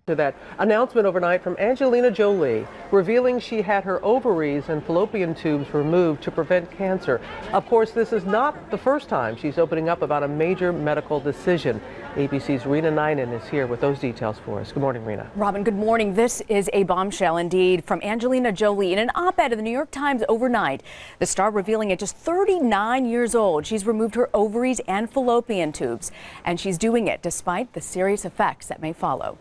To that announcement overnight from Angelina Jolie, revealing she had her ovaries and fallopian tubes removed to prevent cancer. Of course, this is not the first time she's opening up about a major medical decision. ABC's Rena Ninan is here with those details for us. Good morning, Rena. Robin, good morning. This is a bombshell indeed from Angelina Jolie in an op-ed in the New York Times overnight. The star revealing at just 39 years old, she's removed her ovaries and fallopian tubes, and she's doing it despite the serious effects that may follow.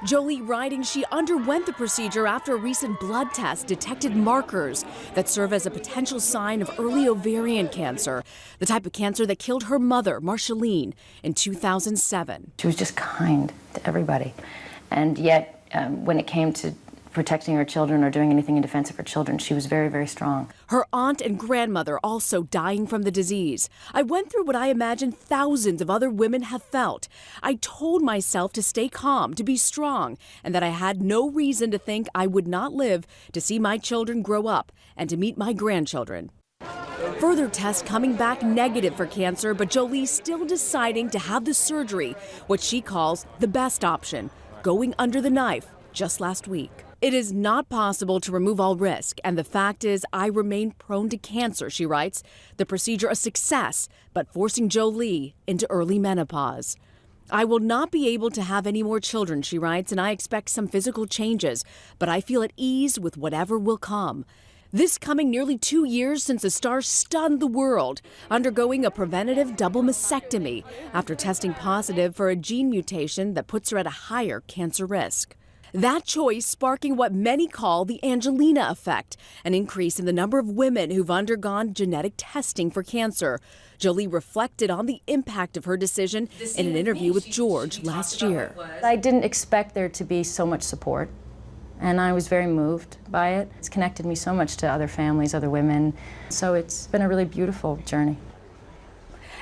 Jolie writing she underwent the procedure after a recent blood test detected markers that serve as a potential sign of early ovarian cancer, the type of cancer that killed her mother, Marceline, in 2007. She was just kind to everybody. And yet, when it came to protecting her children or doing anything in defense of her children, she was very, very strong. Her aunt and grandmother also dying from the disease. I went through what I imagine thousands of other women have felt. I told myself to stay calm, to be strong, and that I had no reason to think I would not live to see my children grow up and to meet my grandchildren. Further tests coming back negative for cancer, but Jolie still deciding to have the surgery, what she calls the best option, going under the knife just last week. It is not possible to remove all risk, and the fact is I remain prone to cancer, she writes. The procedure a success, but forcing Jolie into early menopause. I will not be able to have any more children, she writes, and I expect some physical changes, but I feel at ease with whatever will come. This coming nearly 2 years since the star stunned the world, undergoing a preventative double mastectomy after testing positive for a gene mutation that puts her at a higher cancer risk. That choice sparking what many call the Angelina effect, an increase in the number of women who've undergone genetic testing for cancer. Jolie reflected on the impact of her decision in an interview with George last year. I didn't expect there to be so much support, and I was very moved by it. It's connected me so much to other families, other women, so it's been a really beautiful journey.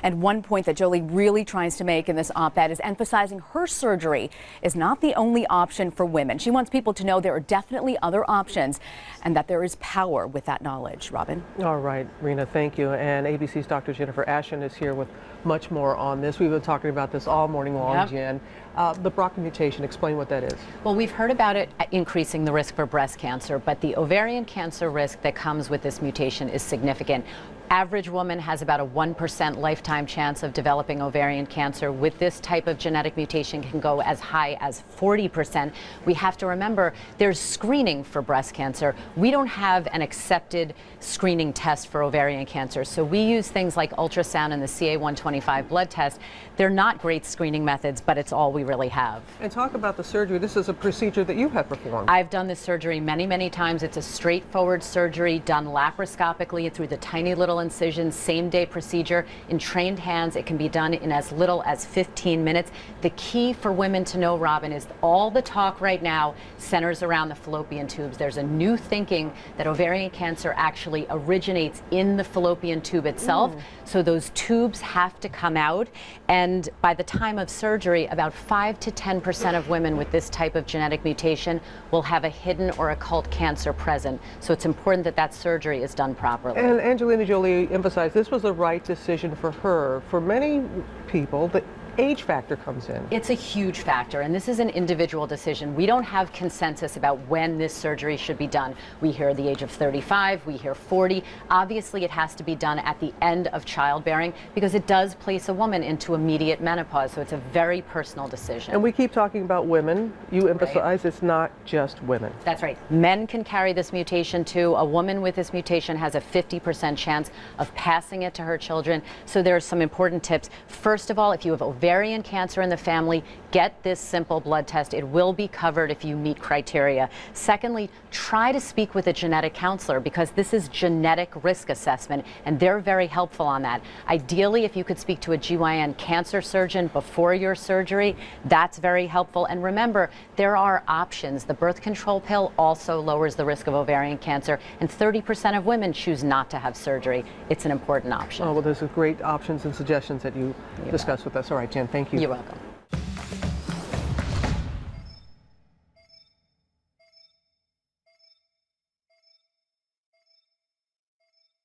And one point that Jolie really tries to make in this op-ed is emphasizing her surgery is not the only option for women. She wants people to know there are definitely other options and that there is power with that knowledge. Robin? All right, Rena, thank you. And ABC's Dr. Jennifer Ashton is here with much more on this. We've been talking about this all morning long, Jen. The BRCA mutation, explain what that is. Well, we've heard about it increasing the risk for breast cancer, but the ovarian cancer risk that comes with this mutation is significant. Average woman has about a 1% lifetime chance of developing ovarian cancer. With this type of genetic mutation can go as high as 40%. We have to remember there's screening for breast cancer. We don't have an accepted screening test for ovarian cancer, so we use things like ultrasound and the CA-125 blood test. They're not great screening methods, but it's all we really have. And talk about the surgery. This is a procedure that you have performed. I've done this surgery many, many times. It's a straightforward surgery done laparoscopically through the tiny little incision, same-day procedure. In trained hands, it can be done in as little as 15 minutes. The key for women to know, Robin, is all the talk right now centers around the fallopian tubes. There's a new thinking that ovarian cancer actually originates in the fallopian tube itself. So those tubes have to come out. And by the time of surgery, about 5 to 10% of women with this type of genetic mutation will have a hidden or occult cancer present. So it's important that that surgery is done properly. And Angelina Jolie emphasized this was the right decision for her. For many people, the age factor comes in. It's a huge factor, and this is an individual decision. We don't have consensus about when this surgery should be done. We hear the age of 35, we hear 40. Obviously, it has to be done at the end of childbearing because it does place a woman into immediate menopause, so it's a very personal decision. And we keep talking about women. You emphasize it's not just women. That's right. Men can carry this mutation too. A woman with this mutation has a 50% chance of passing it to her children. So there are some important tips. First of all, if you have ovarian cancer in the family, get this simple blood test. It will be covered if you meet criteria. Secondly, try to speak with a genetic counselor because this is genetic risk assessment, and they're very helpful on that. Ideally, if you could speak to a GYN cancer surgeon before your surgery, that's very helpful. And remember, there are options. The birth control pill also lowers the risk of ovarian cancer, and 30% of women choose not to have surgery. It's an important option. Oh, well, there's great options and suggestions that you discussed with us. All right, Jen, thank you. You're welcome.